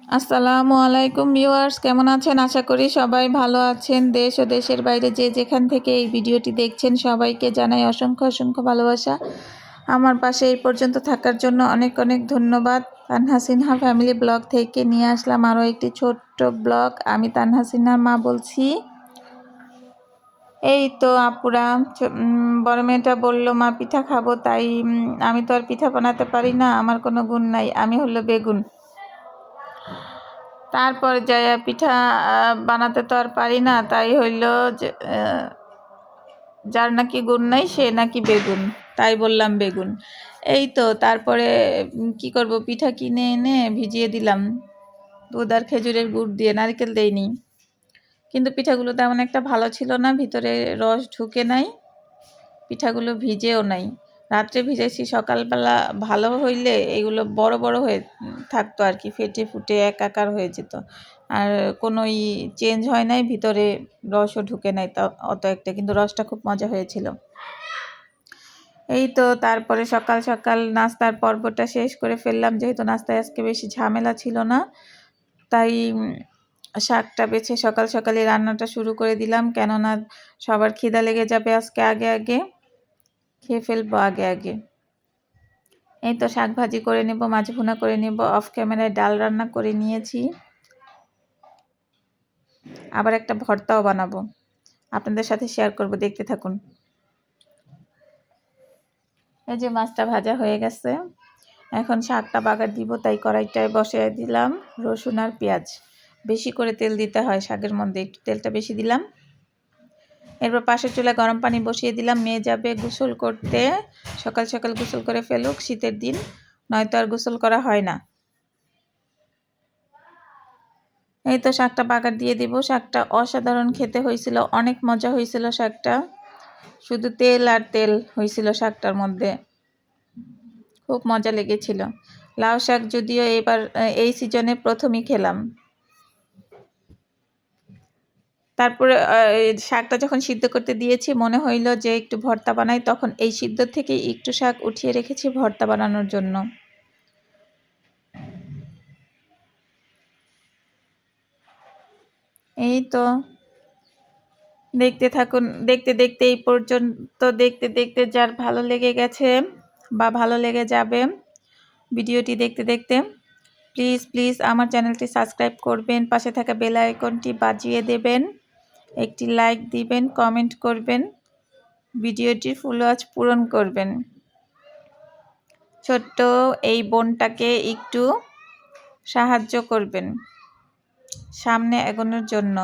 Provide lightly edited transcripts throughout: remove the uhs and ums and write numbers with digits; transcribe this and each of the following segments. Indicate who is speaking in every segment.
Speaker 1: আসসালামু আলাইকুম ভিউয়ার্স, কেমন আছেন? আশা করি সবাই ভালো আছেন। দেশ ও দেশের বাইরে যে যেখান থেকে এই ভিডিওটি দেখছেন সবাইকে জানাই অসংখ্য অসংখ্য ভালোবাসা। আমার পাশে এই পর্যন্ত থাকার জন্য অনেক অনেক ধন্যবাদ। তানহা সিনহা ফ্যামিলি ব্লগ থেকে নিয়ে আসলাম আরও একটি ছোট্ট ব্লগ। আমি তানহা সিনহার মা বলছি। এই তো আপুরা, বড় মেয়েটা বলল মা পিঠা খাবো, তাই আমি তো আর পিঠা বানাতে পারি না, আমার কোনো গুণ নাই, আমি হলো বেগুন। তারপর যাইয়া পিঠা বানাতে তো আর পারি না, তাই হইল যে যার নাকি গুণ নাই সে নাকি বেগুন, তাই বললাম বেগুন। এই তো তারপরে কি করব, পিঠা কিনে এনে ভিজিয়ে দিলাম দুধ আর খেজুরের গুড় দিয়ে, নারকেল দেইনি। কিন্তু পিঠাগুলো তেমন একটা ভালো ছিল না, ভিতরে রস ঢুকে নাই, পিঠাগুলো ভিজেও নাই। রাত্রে ভিজেছি, সকালবেলা ভালো হইলে এগুলো বড় বড় হয়ে থাকতো আর কি, ফেটে ফুটে একাকার হয়ে যেত। আর কোনোই চেঞ্জ হয় নাই, ভিতরে রসও ঢুকে নাই তা অত একটা, কিন্তু রসটা খুব মজা হয়েছিল। এই তো তারপরে সকাল সকাল নাস্তার পর্বটা শেষ করে ফেললাম, যেহেতু নাস্তায় আজকে বেশি ঝামেলা ছিল না, তাই শাকটা বেছে সকাল সকালে রান্নাটা শুরু করে দিলাম, কেননা সবার খিদা লেগে যাবে আজকে, আগে আগে খেয়ে ফেলবো আগে আগে। এই তো শাক ভাজি করে নেব, মাছ ভুনা করে নেব, অফ ক্যামেরায় ডাল রান্না করে নিয়েছি, আবার একটা ভর্তাও বানাবো, আপনাদের সাথে শেয়ার করব, দেখতে থাকুন। এই যে মাছটা ভাজা হয়ে গেছে, এখন শাকটা বাগার দিব, তাই কড়াইটায় বসিয়ে দিলাম রসুন আর পেঁয়াজ। বেশি করে তেল দিতে হয় শাকের মধ্যে, একটু তেলটা বেশি দিলাম। এরপর পাশের চুলায় গরম পানি বসিয়ে দিলাম, মেয়ে যাবে গোসল করতে, সকাল সকাল গোসল করে ফেলুক, শীতের দিন নয়তো আর গোসল করা হয় না। এই তো শাকটা বাগার দিয়ে দিব। শাকটা অসাধারণ খেতে হয়েছিল, অনেক মজা হয়েছিল শাকটা, শুধু তেল আর তেল হয়েছিল শাকটার মধ্যে, খুব মজা লেগেছিল। লাউ শাক যদিও এবার এই সিজনে প্রথমই খেলাম। তারপরে শাকটা যখন সিদ্ধ করতে দিয়েছি, মনে হইল যে একটু ভর্তা বানাই, তখন এই সিদ্ধ থেকে একটু শাক উঠিয়ে রেখেছি ভর্তা বানানোর জন্য। এই তো দেখতে থাকুন, দেখতে দেখতে এই পর্যন্ত দেখতে দেখতে যার ভালো লেগে গেছে বা ভালো লেগে যাবে ভিডিওটি দেখতে দেখতে, প্লিজ প্লিজ আমার চ্যানেলটি সাবস্ক্রাইব করবেন, পাশে থাকা বেল আইকনটি বাজিয়ে দেবেন, একটি লাইক দিবেন, কমেন্ট করবেন, ভিডিওটির ফুল ওয়াচ পূরণ করবেন। ছোট্ট এই বোনটাকে একটু সাহায্য করবেন সামনে এগোনোর জন্য।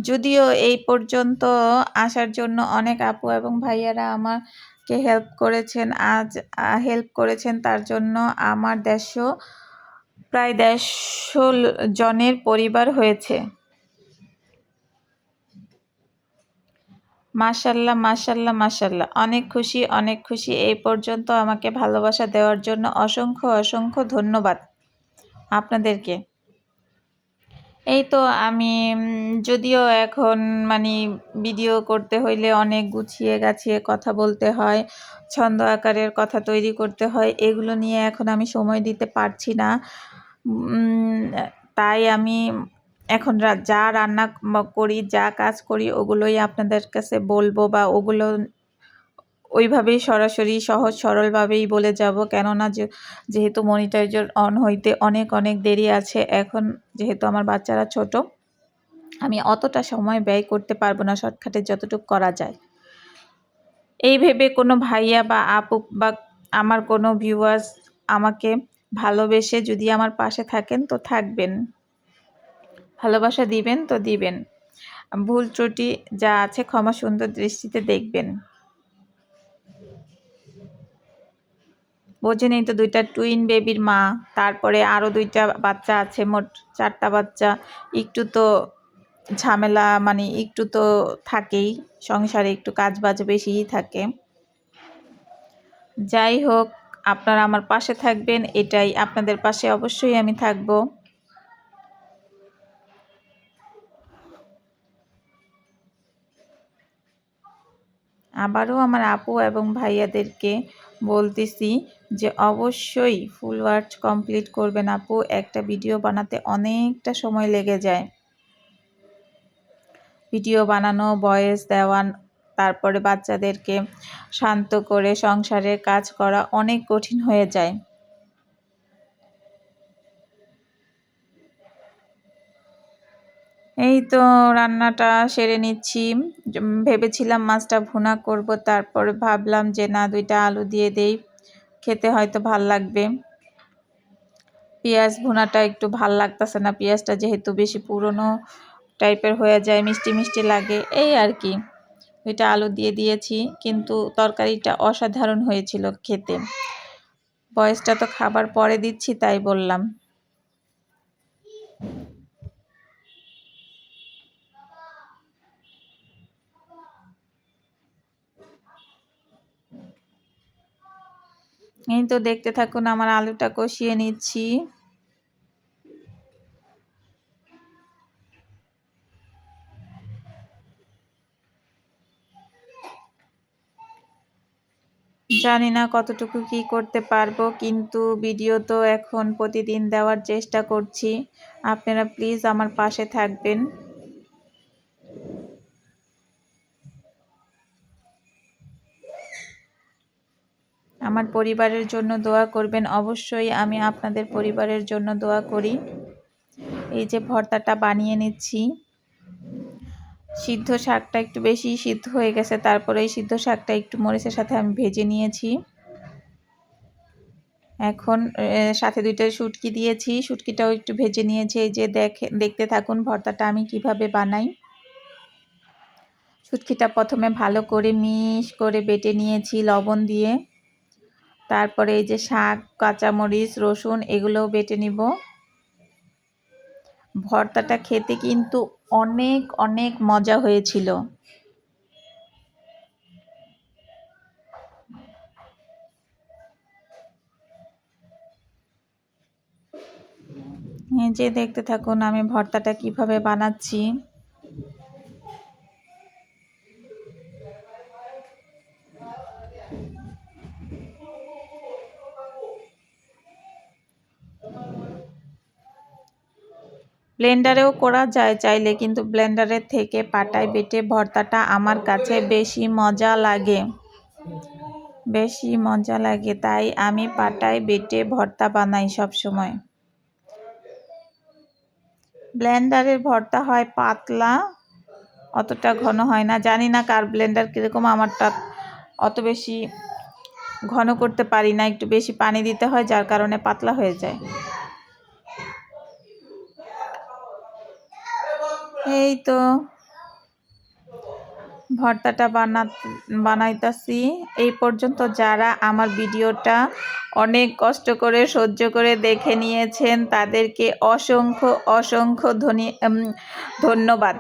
Speaker 1: যদিও এই পর্যন্ত আসার জন্য অনেক আপু এবং ভাইয়ারা আমাকে হেল্প করেছেন, হেল্প করেছেন, তার জন্য আমার প্রায় 150 জনের পরিবার হয়েছে। মাশাল্লাহ মাশাল্লাহ মাশাল্লাহ, অনেক খুশি অনেক খুশি। এই পর্যন্ত আমাকে ভালোবাসা দেওয়ার জন্য অসংখ্য অসংখ্য ধন্যবাদ আপনাদেরকে। এই তো আমি যদিও এখন মানে ভিডিও করতে হইলে অনেক গুছিয়ে গাছিয়ে কথা বলতে হয়, ছন্দ আকারের কথা তৈরি করতে হয়, এগুলো নিয়ে এখন আমি সময় দিতে পারছি না। তাই আমি এখন যা রান্না করি, যা কাজ করি, ওগুলোই আপনাদের কাছে বলবো, বা ওগুলো ওইভাবেই সরাসরি সহজ সরলভাবেই বলে যাব, কেননা যেহেতু মনিটাইজার অন হইতে অনেক অনেক দেরি আছে, এখন যেহেতু আমার বাচ্চারা ছোট, আমি অতটা সময় ব্যয় করতে পারবো না, শর্টকাটে যতটুকু করা যায়। এই ভেবে কোনো ভাইয়া বা আপু বা আমার কোনো ভিউয়ার্স আমাকে ভালোবেসে যদি আমার পাশে থাকেন তো থাকবেন, ভালোবাসা দিবেন তো দিবেন, ভুল ত্রুটি যা আছে ক্ষমা সুন্দর দৃষ্টিতে দেখবেন। বোঝেনই তো, 2টা টুইন বেবির মা, তারপরে আরও 2টা বাচ্চা আছে, মোট 4টা বাচ্চা। একটু তো ঝামেলা মানে একটু তো থাকেই, সংসারে একটু কাজ বাজ বেশিই থাকে। যাই হোক, আপনারা আমার পাশে থাকবেন, এটাই, আপনাদের পাশে অবশ্যই আমি থাকবো। আবারও আমার আপু এবং ভাইয়াদেরকে বলতেছি যে অবশ্যই ফুল ওয়াচ কমপ্লিট করবেন আপু। একটা ভিডিও বানাতে অনেকটা সময় লেগে যায়। ভিডিও বানানো, ভয়েস দেওয়া, তারপরে বাচ্চাদেরকে শান্ত করে সংসারের কাজ করা অনেক কঠিন হয়ে যায়। এই তো রান্নাটা সেরে নিচ্ছি। ভেবেছিলাম মাছটা ভুনা করব, তারপরে ভাবলাম যে না, 2টা আলু দিয়ে দেই, খেতে হয়তো ভাল লাগবে। পেঁয়াজ ভুনাটা একটু ভাল লাগতেছে না, পেঁয়াজটা যেহেতু বেশি পুরনো টাইপের হয়ে যায়, মিষ্টি মিষ্টি লাগে, এই আর কি। 2টা আলু দিয়ে দিয়েছি, কিন্তু তরকারিটা অসাধারণ হয়েছিল খেতে। ভয়েসটা তো খাবার পরে দিচ্ছি, তাই বললাম। এই তো দেখতে থাকুন, আমার আলুটা কষিয়ে নিচ্ছি। জানি না কতটুকু কি করতে পারবো, কিন্তু ভিডিও তো এখন প্রতিদিন দেওয়ার চেষ্টা করছি। আপনারা প্লিজ আমার পাশে থাকবেন। আমার পরিবারের জন্য দোয়া করবেন অবশ্যই। আমি আপনাদের পরিবারের জন্য দোয়া করি। এই যে ভর্তাটা বানিয়ে নিচ্ছি। সিদ্ধ শাকটা একটু বেশি সিদ্ধ হয়ে গেছে, তারপরে এই সিদ্ধ শাকটা একটু মরিচের সাথে আমি ভেজে নিয়েছি। এখন সাথে 2টা শুটকি দিয়েছি, শুটকিটাও একটু ভেজে নিয়েছি। এই যে দেখতে থাকুন ভর্তাটা আমি কিভাবে বানাই। শুটকিটা প্রথমে ভালো করে মিশ করে বেটে নিয়েছি লবণ দিয়ে। তারপরে এই যে শাক, কাঁচামরিচ, রসুন এগুলোও বেটে নিব। ভর্তাটা খেতে কিন্তু অনেক অনেক মজা হয়েছিল। এই যে দেখতে থাকুন আমি ভর্তাটা কিভাবে বানাচ্ছি। ব্লেন্ডারেও করা যায় চাইলে, কিন্তু ব্লেন্ডারের থেকে পাটায় বেটে ভর্তাটা আমার কাছে বেশি মজা লাগে, তাই আমি পাটায় বেটে ভর্তা বানাই সব সময়। ব্লেন্ডারের ভর্তা হয় পাতলা, অতটা ঘন হয় না। জানি না কার ব্লেন্ডার কীরকম, আমারটা অত বেশি ঘন করতে পারি না, একটু বেশি পানি দিতে হয়, যার কারণে পাতলা হয়ে যায়। এই তো ভর্তাটা বানাইতাছি। এই পর্যন্ত যারা আমার ভিডিওটা অনেক কষ্ট করে সহ্য করে দেখে নিয়েছেন, তাদেরকে অসংখ্য অসংখ্য ধন্যবাদ।